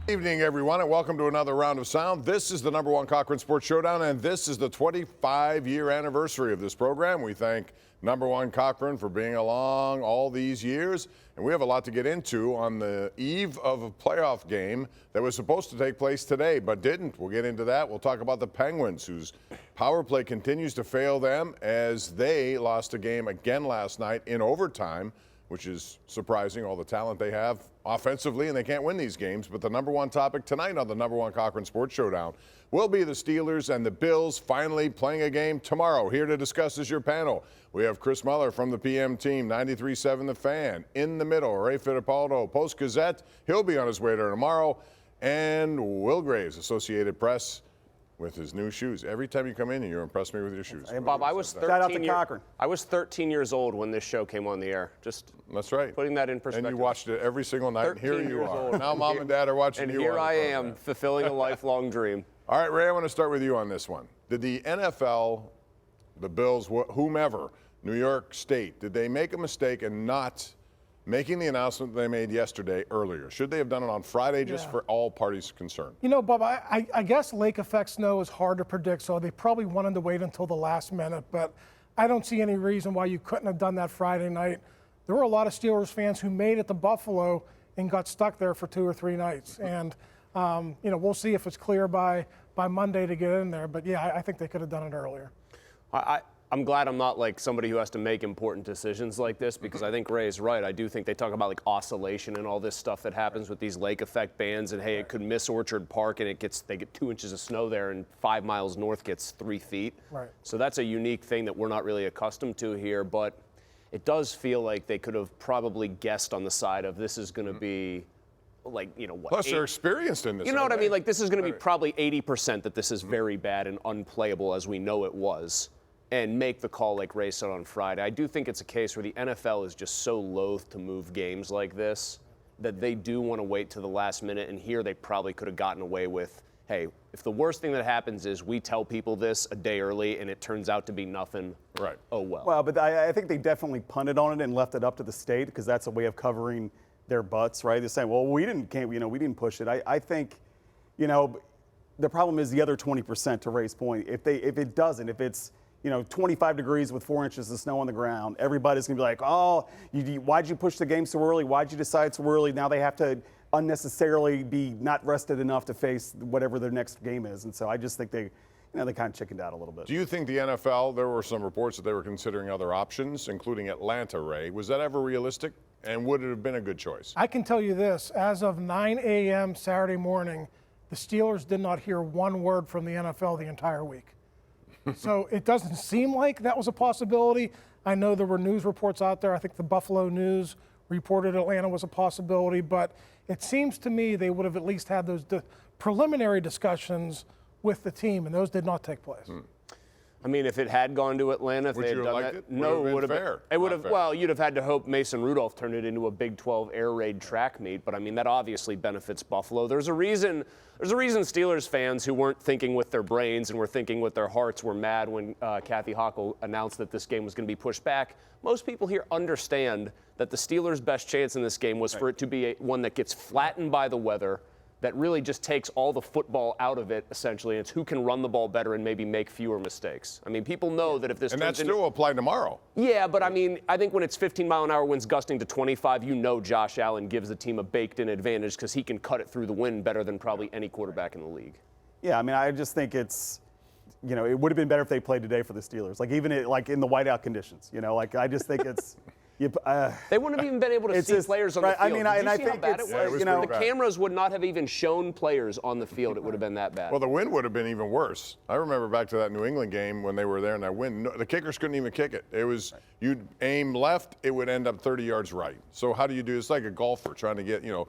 Evening, everyone, and welcome to another round of sound. This is the #1 Cochran Sports Showdown, and this is the 25-year anniversary of this program. We thank #1 Cochran for being along all these years, and we have a lot to get into on the eve of a playoff game that was supposed to take place today, but didn't. We'll get into that. We'll talk about the Penguins, whose power play continues to fail them as they lost a game again last night in overtime, which is surprising, all the talent they have offensively, and they can't win these games. But the #1 topic tonight on the #1 Cochran Sports Showdown will be the Steelers and the Bills finally playing a game tomorrow. Here to discuss is your panel. We have Chris Mueller from the PM team, 93.7 The Fan. In the middle, Ray Fittipaldo, Post-Gazette. He'll be on his way there tomorrow. And Will Graves, Associated Press, with his new shoes. Every time you come in, you impress me with your shoes. Hey, Bob, I was 13 years old when this show came on the air. Just that's right. Putting that in perspective. And you watched it every single night, and here you are. Now Mom and Dad are watching and you. And here I am, fulfilling a lifelong dream. All right, Ray, I want to start with you on this one. Did the NFL, the Bills, whomever, New York State, did they make a mistake in not making the announcement they made yesterday earlier? Should they have done it on Friday just for all parties concerned? You know, Bob, I guess lake effect snow is hard to predict, so they probably wanted to wait until the last minute, but I don't see any reason why you couldn't have done that Friday night. There were a lot of Steelers fans who made it to Buffalo and got stuck there for 2 or 3 nights. And, you know, we'll see if it's clear by Monday to get in there. But, yeah, I think they could have done it earlier. I'm glad I'm not like somebody who has to make important decisions like this, because I think Ray is right. I do think they talk about like oscillation and all this stuff that happens with these lake effect bands, and hey, it could miss Orchard Park and they get 2 inches of snow there, and 5 miles north gets 3 feet. Right. So that's a unique thing that we're not really accustomed to here, but it does feel like they could have probably guessed on the side of this is going to be like, you know, what? Plus, they're experienced in this. You know what I mean? Like, this is going to be probably 80% that this is very bad and unplayable as we know it was, and make the call like Ray said on Friday. I do think it's a case where the NFL is just so loath to move games like this that they do want to wait to the last minute, and here they probably could have gotten away with, hey, if the worst thing that happens is we tell people this a day early and it turns out to be nothing, right? Oh, well. Well, but I think they definitely punted on it and left it up to the state, because that's a way of covering their butts, right? They're saying, well, we didn't push it. I think, you know, the problem is the other 20%, to Ray's point. If it's, you know, 25 degrees with 4 inches of snow on the ground, everybody's going to be like, oh, why'd you push the game so early? Why'd you decide so early? Now they have to unnecessarily be not rested enough to face whatever their next game is. And so I just think they kind of chickened out a little bit. Do you think the NFL, there were some reports that they were considering other options, including Atlanta, Ray. Was that ever realistic? And would it have been a good choice? I can tell you this. As of 9 a.m. Saturday morning, the Steelers did not hear one word from the NFL the entire week. So it doesn't seem like that was a possibility. I know there were news reports out there. I think the Buffalo News reported Atlanta was a possibility, but it seems to me they would have at least had those preliminary discussions with the team, and those did not take place. I mean, if it had gone to Atlanta, if they had done that, no, it would have been. It would have. Well, you'd have had to hope Mason Rudolph turned it into a Big 12 air raid track meet. But I mean, that obviously benefits Buffalo. There's a reason. Steelers fans who weren't thinking with their brains and were thinking with their hearts were mad when Kathy Hochul announced that this game was going to be pushed back. Most people here understand that the Steelers' best chance in this game was for it to be one that gets flattened by the weather, that really just takes all the football out of it, essentially. It's who can run the ball better and maybe make fewer mistakes. I mean, people know that if this and that still will apply tomorrow. Yeah, but I mean, I think when it's 15-mile-an-hour winds gusting to 25, you know Josh Allen gives the team a baked-in advantage because he can cut it through the wind better than probably any quarterback in the league. Yeah, I mean, I just think it's, you know, it would have been better if they played today for the Steelers, like even like in the whiteout conditions. You know, like I just think it's. They wouldn't have even been able to see players on the field. I mean, I think how bad it was? You know, the cameras would not have even shown players on the field. It would have been that bad. Well, the wind would have been even worse. I remember back to that New England game when they were there in that wind. No, the kickers couldn't even kick it. It was, you'd aim left, it would end up 30 yards right. So how do you do? It's like a golfer trying to get, you know,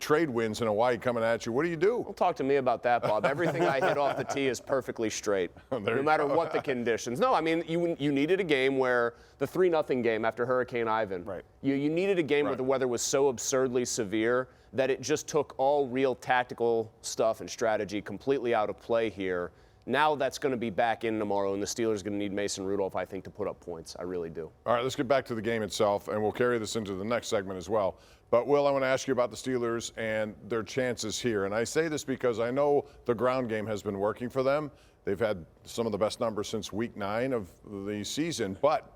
trade winds in Hawaii coming at you. What do you do? Don't talk to me about that, Bob. Everything I hit off the tee is perfectly straight, no matter what the conditions. No, I mean, you needed a game where the 3-0 game after Hurricane Ivan. Right. You needed a game where the weather was so absurdly severe that it just took all real tactical stuff and strategy completely out of play here. Now that's going to be back in tomorrow, and the Steelers are going to need Mason Rudolph, I think, to put up points. I really do. All right, let's get back to the game itself, and we'll carry this into the next segment as well. But, Will, I want to ask you about the Steelers and their chances here. And I say this because I know the ground game has been working for them. They've had some of the best numbers since week 9 of the season. But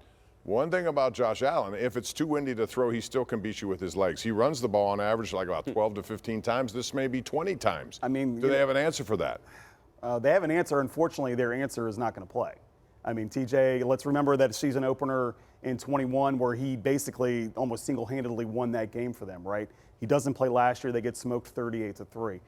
one thing about Josh Allen, if it's too windy to throw, he still can beat you with his legs. He runs the ball on average like about 12 to 15 times. This may be 20 times. I mean, do they have an answer for that? They have an answer. Unfortunately, their answer is not going to play. I mean, TJ, let's remember that season opener in 21 where he basically almost single-handedly won that game for them, right? He doesn't play last year. They get smoked 38-3.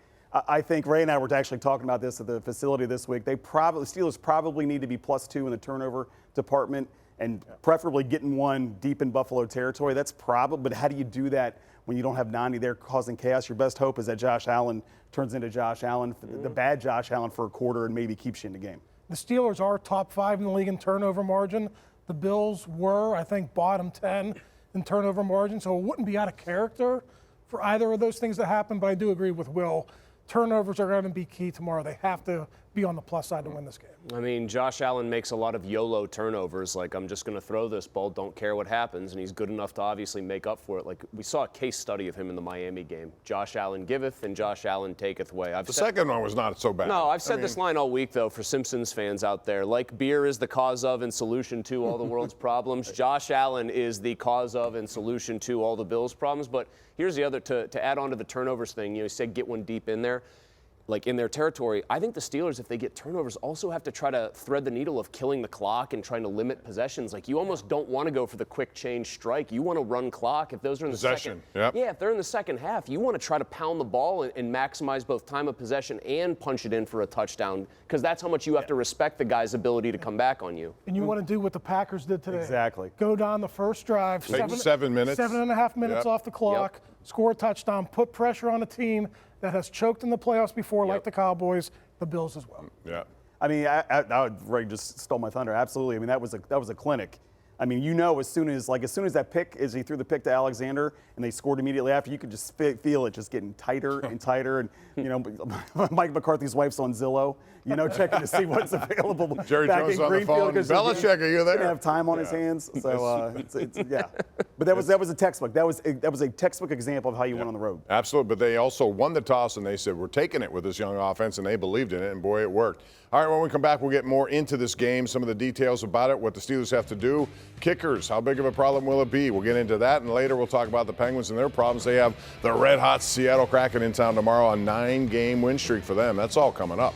I think Ray and I were actually talking about this at the facility this week. The Steelers probably need to be +2 in the turnover department and preferably getting one deep in Buffalo territory. That's probably, but how do you do that when you don't have 90 there causing chaos? Your best hope is that Josh Allen turns into Josh Allen, the bad Josh Allen for a quarter and maybe keeps you in the game. The Steelers are top 5 in the league in turnover margin. The Bills were, I think, bottom 10 in turnover margin, so it wouldn't be out of character for either of those things to happen, but I do agree with Will. Turnovers are going to be key tomorrow. They have to be on the plus side to win this game. I mean, Josh Allen makes a lot of YOLO turnovers, like I'm just going to throw this ball, don't care what happens, and he's good enough to obviously make up for it. Like we saw a case study of him in the Miami game. Josh Allen giveth and Josh Allen taketh away. The second one was not so bad. No, I've said this line all week, though, for Simpsons fans out there. Like beer is the cause of and solution to all the world's problems, Josh Allen is the cause of and solution to all the Bills' problems. But here's the other, to add on to the turnovers thing, you said get one deep in there. Like in their territory, I think the Steelers, if they get turnovers, also have to try to thread the needle of killing the clock and trying to limit possessions. Like you almost don't want to go for the quick change strike. You want to run clock. If those are in the second, if they're in the second half, you want to try to pound the ball and maximize both time of possession and punch it in for a touchdown, because that's how much you have to respect the guy's ability to come back on you. And you want to do what the Packers did today. Exactly. Go down the first drive, Take 7 minutes. 7.5 minutes off the clock, score a touchdown, put pressure on a team that has choked in the playoffs before, like the Cowboys, the Bills as well. Yeah. I mean, Ray just stole my thunder. Absolutely. I mean, that was a clinic. I mean, as soon as that pick, as he threw the pick to Alexander and they scored immediately after, you could just feel it just getting tighter and tighter. And, Mike McCarthy's wife's on Zillow, checking to see what's available. Jerry back Jones in on the phone. Belichick, are you there? Didn't have time on his hands. So, But that was a textbook. That was a textbook example of how you went on the road. Absolutely. But they also won the toss and they said, we're taking it with this young offense, and they believed in it, and boy, it worked. All right, when we come back, we'll get more into this game, some of the details about it, what the Steelers have to do. Kickers, how big of a problem will it be? We'll get into that, and later we'll talk about the Penguins and their problems. They have the red-hot Seattle Kraken in town tomorrow, a 9-game win streak for them. That's all coming up.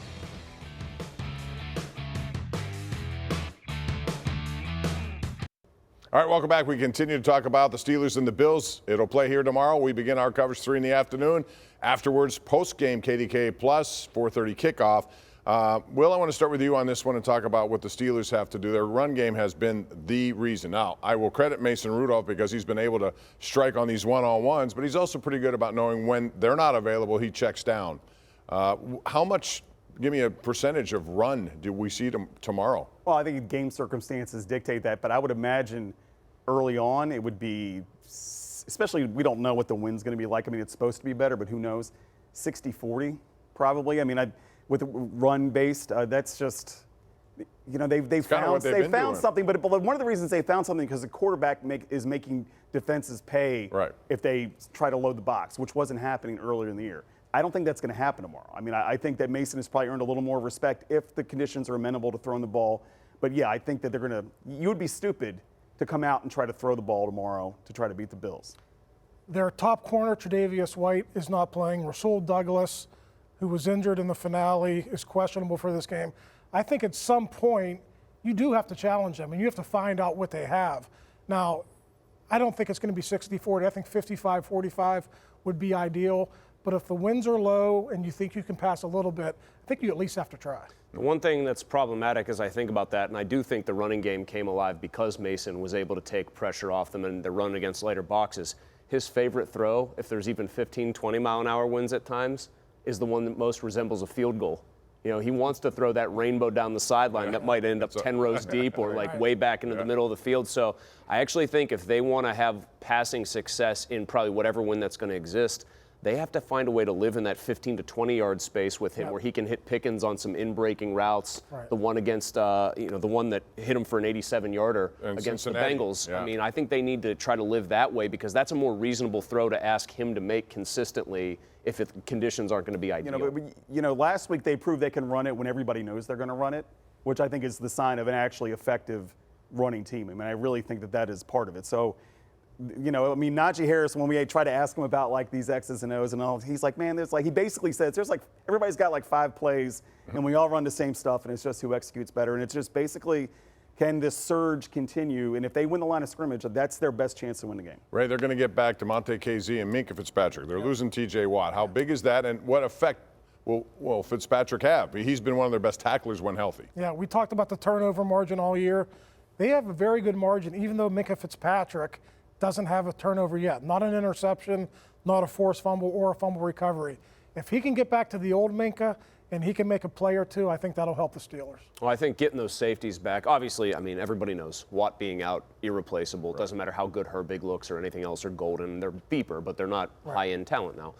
All right, welcome back. We continue to talk about the Steelers and the Bills. It'll play here tomorrow. We begin our coverage 3 in the afternoon. Afterwards, post-game KDKA Plus, 4:30 kickoff. Will, I want to start with you on this one and talk about what the Steelers have to do. Their run game has been the reason. Now, I will credit Mason Rudolph because he's been able to strike on these one-on-ones, but he's also pretty good about knowing when they're not available, he checks down. How much, give me a percentage of run do we see tomorrow? Well, I think game circumstances dictate that, but I would imagine early on it would be, especially we don't know what the wind's going to be like. I mean, it's supposed to be better, but who knows? 60-40 probably. I mean, with run-based, that's just, they've found something. But one of the reasons they found something because the quarterback is making defenses pay if they try to load the box, which wasn't happening earlier in the year. I don't think that's going to happen tomorrow. I mean, I think that Mason has probably earned a little more respect if the conditions are amenable to throwing the ball. But, yeah, I think that you would be stupid to come out and try to throw the ball tomorrow to try to beat the Bills. Their top corner, Tre'Davious White, is not playing. Rasul Douglas, who was injured in the finale, is questionable for this game. I think at some point you do have to challenge them, and you have to find out what they have. Now, I don't think it's going to be 60-40. I think 55-45 would be ideal. But if the winds are low and you think you can pass a little bit, I think you at least have to try. The one thing that's problematic as I think about that, and I do think the running game came alive because Mason was able to take pressure off them and they're running against lighter boxes. His favorite throw, if there's even 15, 20-mile-an-hour winds at times, is the one that most resembles a field goal. He wants to throw that rainbow down the sideline that might end up 10 rows deep or like way back into the middle of the field. So I actually think if they want to have passing success in probably whatever wind that's going to exist, they have to find a way to live in that 15 to 20-yard space with him where he can hit Pickens on some in-breaking routes. Right. The one against, the one that hit him for an 87-yarder against Cincinnati. The Bengals. Yeah. I mean, I think they need to try to live that way because that's a more reasonable throw to ask him to make consistently if conditions aren't going to be ideal. Last week they proved they can run it when everybody knows they're going to run it, which I think is the sign of an actually effective running team. I mean, I really think that is part of it. So, Najee Harris, when we try to ask him about like these X's and O's and all, he's like, man, he basically says everybody's got like 5 plays and we all run the same stuff and it's just who executes better. And it's just basically, can this surge continue? And if they win the line of scrimmage, that's their best chance to win the game. Right, they're going to get back to Monte KZ and Minkah Fitzpatrick. They're losing TJ Watt. How big is that and what effect will Fitzpatrick have? He's been one of their best tacklers when healthy. Yeah, we talked about the turnover margin all year. They have a very good margin, even though Minkah Fitzpatrick doesn't have a turnover yet. Not an interception, not a forced fumble or a fumble recovery. If he can get back to the old Minkah and he can make a play or two, I think that'll help the Steelers. Well, I think getting those safeties back, obviously, I mean, everybody knows Watt being out, irreplaceable. It doesn't matter how good Herbig looks or anything else, or Golden. They're beeper, but they're not high-end talent now.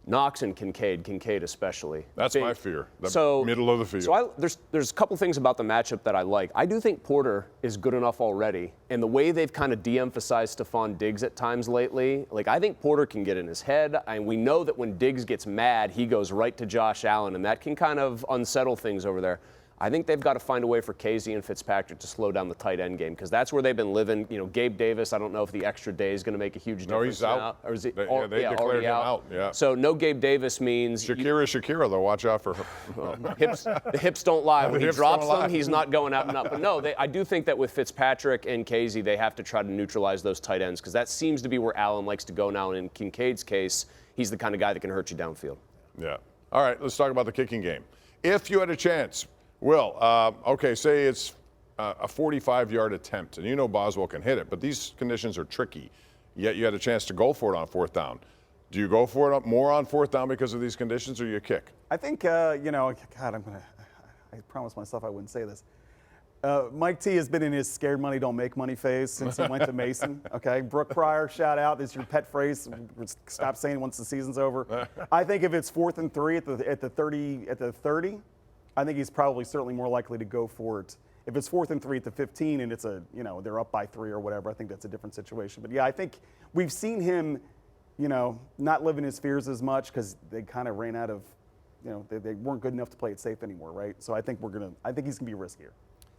Knox and Kincaid especially. That's my fear, middle of the field. So there's a couple things about the matchup that I like. I do think Porter is good enough already, and the way they've kind of de-emphasized Stephon Diggs at times lately, like I think Porter can get in his head, and we know that when Diggs gets mad, he goes right to Josh Allen, and that can kind of unsettle things over there. I think they've got to find a way for KZ and Fitzpatrick to slow down the tight end game because that's where they've been living. Gabe Davis, I don't know if the extra day is going to make a huge difference. No, he's out. Or is he, they declared him out. Yeah. So no Gabe Davis means Shakira, though. Watch out for her. The hips don't lie. When he drops them, he's not going out and up. But no, I do think that with Fitzpatrick and KZ, they have to try to neutralize those tight ends because that seems to be where Allen likes to go now. And in Kincaid's case, he's the kind of guy that can hurt you downfield. Yeah. All right, let's talk about the kicking game. If you had a chance, say it's a 45-yard attempt, and Boswell can hit it, but these conditions are tricky, yet you had a chance to go for it on 4th down. Do you go for it more on 4th down because of these conditions, or you kick? I think, I promised myself I wouldn't say this. Mike T has been in his scared money, don't make money phase since he went to Mason. Okay, Brooke Pryor, shout out. This is your pet phrase. Stop saying it once the season's over. I think if it's 4th and 3 at the 30, I think he's probably certainly more likely to go for it. If it's 4th and 3 at the 15 and it's they're up by 3 or whatever, I think that's a different situation. But yeah, I think we've seen him, not live in his fears as much because they kind of ran out of, they weren't good enough to play it safe anymore, right? So I think he's gonna be riskier.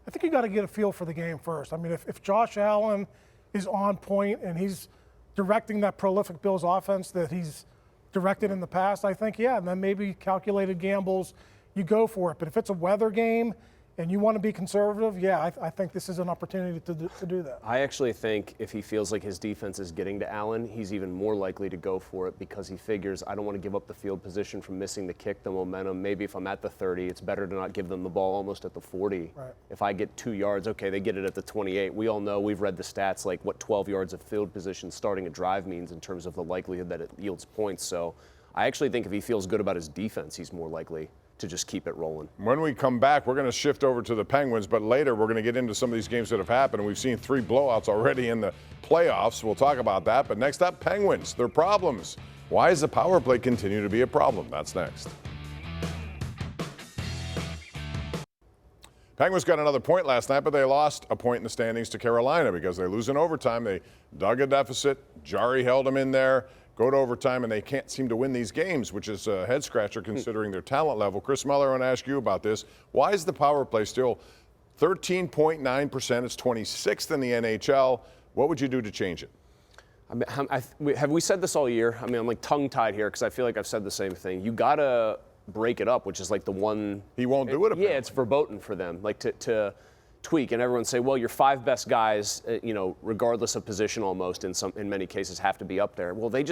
I think you got to get a feel for the game first. I mean, if Josh Allen is on point and he's directing that prolific Bills offense that he's directed in the past, I think, and then maybe calculated gambles, you go for it. But if it's a weather game and you want to be conservative, I think this is an opportunity to do that. I actually think if he feels like his defense is getting to Allen, he's even more likely to go for it because he figures, I don't want to give up the field position from missing the kick, the momentum. Maybe if I'm at the 30, it's better to not give them the ball almost at the 40. Right. If I get 2 yards, okay, they get it at the 28. We all know, we've read the stats, like what 12 yards of field position starting a drive means in terms of the likelihood that it yields points. So I actually think if he feels good about his defense, he's more likely to just keep it rolling. When we come back, we're going to shift over to the Penguins, but later we're going to get into some of these games that have happened. We've seen 3 blowouts already in the playoffs. We'll talk about that. But next up, Penguins, their problems. Why does the power play continue to be a problem? That's next. Penguins got another point last night, but they lost a point in the standings to Carolina because they lose in overtime. They dug a deficit. Jari held them in there. Go to overtime, and they can't seem to win these games, which is a head-scratcher considering their talent level. Chris Mueller, I want to ask you about this. Why is the power play still 13.9%? It's 26th in the NHL. What would you do to change it? Have we said this all year? I mean, I'm like tongue-tied here because I feel like I've said the same thing. You got to break it up, which is like the one. He won't do it, apparently. Yeah, it's verboten for them, like to tweak, and everyone say, well, your 5 best guys, regardless of position almost in many cases have to be up there. Well, I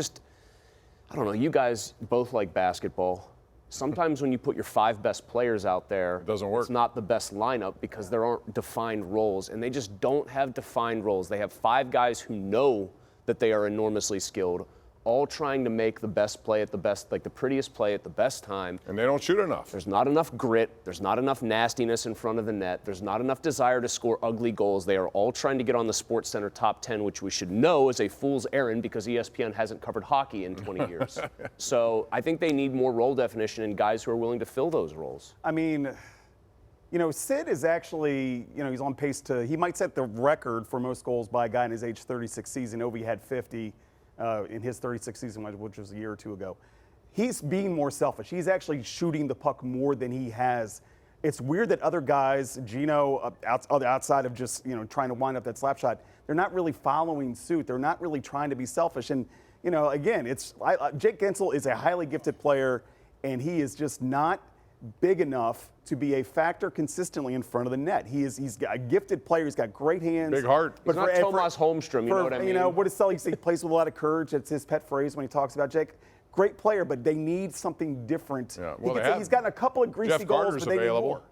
don't know, you guys both like basketball. Sometimes when you put your 5 best players out there, it doesn't work. It's not the best lineup because there aren't defined roles, and they just don't have defined roles. They have 5 guys who know that they are enormously skilled all trying to make the best play at the best, like the prettiest play at the best time. And they don't shoot enough. There's not enough grit. There's not enough nastiness in front of the net. There's not enough desire to score ugly goals. They are all trying to get on the SportsCenter top 10, which we should know is a fool's errand because ESPN hasn't covered hockey in 20 years. So I think they need more role definition and guys who are willing to fill those roles. I mean, you know, Sid is actually, you know, he's on pace he might set the record for most goals by a guy in his age 36 season. Ovi had 50 in his 36 season, which was a year or two ago. He's being more selfish. He's actually shooting the puck more than he has. It's weird that other guys, Gino, outside of just, you know, trying to wind up that slap shot, they're not really following suit. They're not really trying to be selfish. And, you know, again, Jake Gensel is a highly gifted player, and he is just not big enough to be a factor consistently in front of the net. He's a gifted player. He's got great hands. Big heart. But he's not Tomas Holmstrom, you know what I mean? You know, what does Sully say? He plays with a lot of courage. It's his pet phrase when he talks about Jake. Great player, but they need something different. Yeah, well, he's gotten a couple of greasy Jeff goals, Carter's but they need more.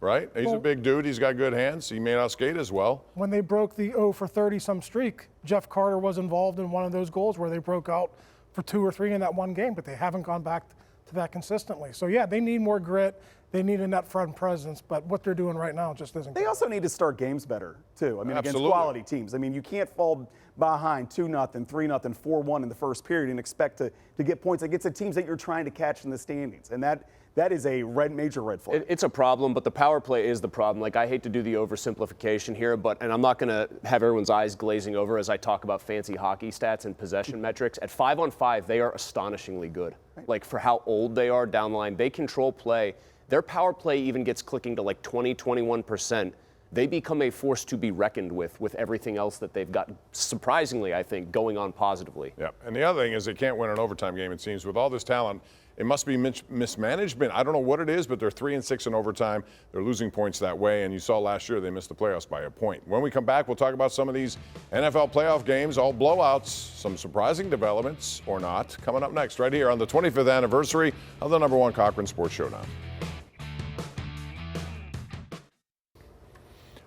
Right? He's a big dude. He's got good hands. He may not skate as well. When they broke the 0 for 30-some streak, Jeff Carter was involved in one of those goals where they broke out for 2 or 3 in that one game, but they haven't gone back to that consistently. So, yeah, they need more grit. They need a net front presence, but what they're doing right now just isn't good. They also need to start games better, too. I mean, Absolutely. against quality teams. I mean, you can't fall behind 2-0, 3-0, 4-1 in the first period and expect to get points against the teams that you're trying to catch in the standings. And that is a major red flag. It's a problem, but the power play is the problem. Like, I hate to do the oversimplification here, and I'm not going to have everyone's eyes glazing over as I talk about fancy hockey stats and possession metrics. At 5-on-5, they are astonishingly good. Right. Like, for how old they are down the line, they control play. Their power play even gets clicking to like 20, 21%. They become a force to be reckoned with everything else that they've got, surprisingly, I think, going on positively. Yeah, and the other thing is they can't win an overtime game, it seems. With all this talent, it must be mismanagement. I don't know what it is, but they're 3-6 in overtime. They're losing points that way, and you saw last year they missed the playoffs by a point. When we come back, we'll talk about some of these NFL playoff games, all blowouts, some surprising developments or not, coming up next right here on the 25th anniversary of the #1 Cochran Sports Showdown.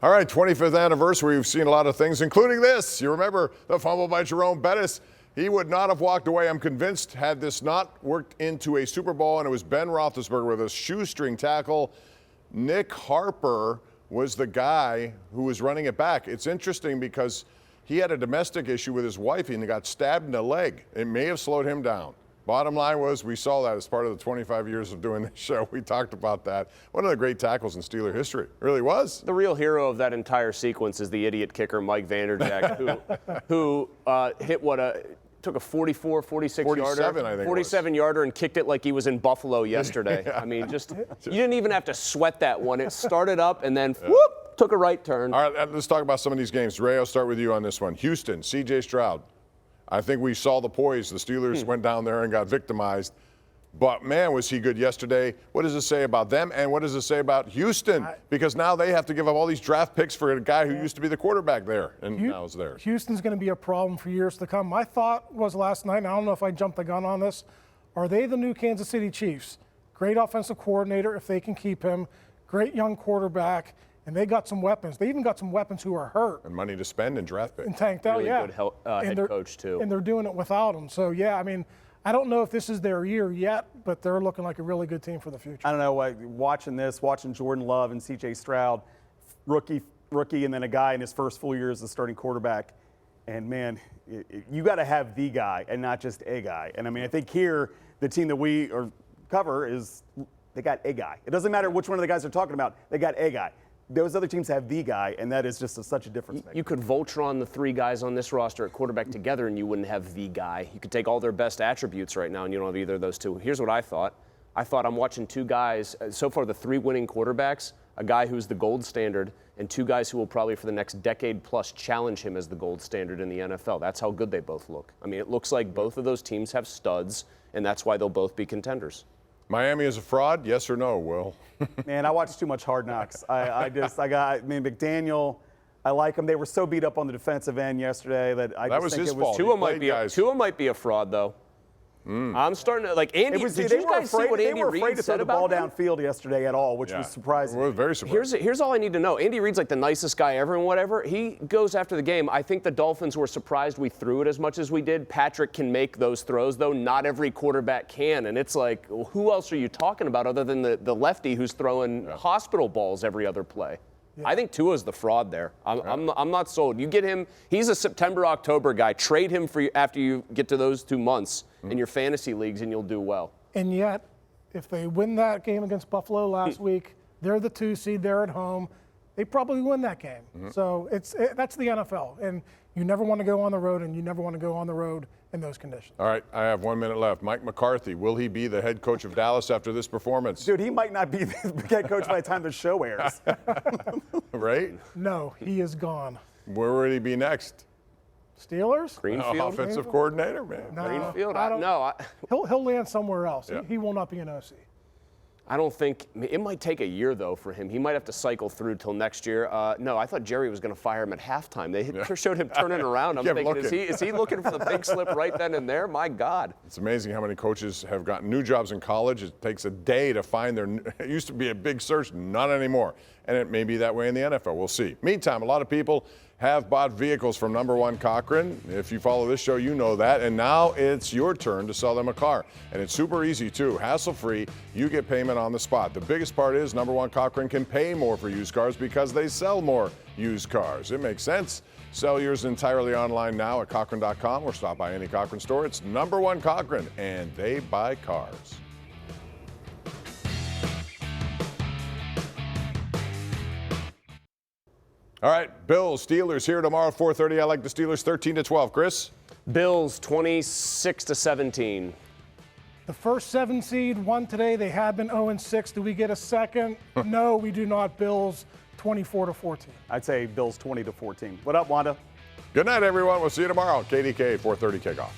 All right, 25th anniversary. We've seen a lot of things, including this. You remember the fumble by Jerome Bettis. He would not have walked away, I'm convinced, had this not worked into a Super Bowl, and it was Ben Roethlisberger with a shoestring tackle. Nick Harper was the guy who was running it back. It's interesting because he had a domestic issue with his wife and he got stabbed in the leg. It may have slowed him down. Bottom line was we saw that as part of the 25 years of doing this show. We talked about that. One of the great tackles in Steeler history. It really was. The real hero of that entire sequence is the idiot kicker, Mike Vanderjagt, who hit took a 44, 46 yarder and kicked it like he was in Buffalo yesterday. Yeah. I mean, you didn't even have to sweat that one. It started up and then whoop, took a right turn. All right, let's talk about some of these games. Ray, I'll start with you on this one. Houston, C.J. Stroud. I think we saw the poise. The Steelers went down there and got victimized. But, man, was he good yesterday. What does it say about them, and what does it say about Houston? Because now they have to give up all these draft picks for a guy who used to be the quarterback there, and now it's theirs. Houston's going to be a problem for years to come. My thought was last night, and I don't know if I jumped the gun on this, are they the new Kansas City Chiefs? Great offensive coordinator if they can keep him, great young quarterback, and they got some weapons. They even got some weapons who are hurt. And money to spend in draft picks. And tanked out, really good head coach, too. And they're doing it without him. So, yeah, I mean, I don't know if this is their year yet, but they're looking like a really good team for the future. I don't know, watching Jordan Love and C.J. Stroud, rookie, and then a guy in his first full year as the starting quarterback. And, man, you got to have the guy and not just a guy. And, I mean, I think here the team that we cover is they got a guy. It doesn't matter which one of the guys they're talking about. They got a guy. Those other teams have the guy, and that is just such a difference maker. You could Voltron the 3 guys on this roster at quarterback together, and you wouldn't have the guy. You could take all their best attributes right now, and you don't have either of those 2. Here's what I thought. I thought I'm watching 2 guys, so far the 3 winning quarterbacks, a guy who's the gold standard, and 2 guys who will probably for the next decade plus challenge him as the gold standard in the NFL. That's how good they both look. I mean, it looks like both of those teams have studs, and that's why they'll both be contenders. Miami is a fraud, yes or no, Will? Man, I watched too much Hard Knocks. McDaniel, I like him. They were so beat up on the defensive end yesterday that I that just was think his it was fault. Tua might be a fraud, though. I'm starting to like Andy. Did you guys see what Andy Reid said the about ball downfield yesterday at all, which was surprising. It was very surprising. Here's all I need to know. Andy Reid's like the nicest guy ever and whatever. He goes after the game. I think the Dolphins were surprised we threw it as much as we did. Patrick can make those throws, though. Not every quarterback can. And it's like, well, who else are you talking about other than the lefty who's throwing hospital balls every other play? Yeah. I think Tua's the fraud there. I'm not sold. You get him. He's a September, October guy. Trade him for after you get to those 2 months in your fantasy leagues, and you'll do well. And yet, if they win that game against Buffalo last week, they're the 2 seed. They're at home. They probably win that game. So that's the NFL, and you never want to go on the road, and you never want to go on the road in those conditions. All right, I have 1 minute left. Mike McCarthy, will he be the head coach of Dallas after this performance? Dude, he might not be the head coach by the time the show airs. Right? No, he is gone. Where would he be next? Steelers? Greenfield? Offensive coordinator, man. No, Greenfield? He'll land somewhere else. Yeah. He will not be an OC. I don't think – it might take a year, though, for him. He might have to cycle through till next year. No, I thought Jerry was going to fire him at halftime. They showed him turning around. I'm thinking, is he looking for the big slip right then and there? My God. It's amazing how many coaches have gotten new jobs in college. It takes a day to find it used to be a big search, not anymore. And it may be that way in the NFL. We'll see. Meantime, a lot of people have bought vehicles from number one Cochran. If you follow this show, you know that. And now it's your turn to sell them a car. And it's super easy, too. Hassle-free. You get payment on the spot. The biggest part is number one Cochran can pay more for used cars because they sell more used cars. It makes sense. Sell yours entirely online now at Cochran.com or stop by any Cochran store. It's number one Cochran, and they buy cars. All right, Bills, Steelers here tomorrow at 4:30. I like the Steelers 13-12. Chris? Bills 26-17. The first 7 seed won today. They have been 0-6. Do we get a second? No, we do not. Bills 24-14. I'd say Bills 20-14. What up, Wanda? Good night, everyone. We'll see you tomorrow. KDKA 4:30 kickoff.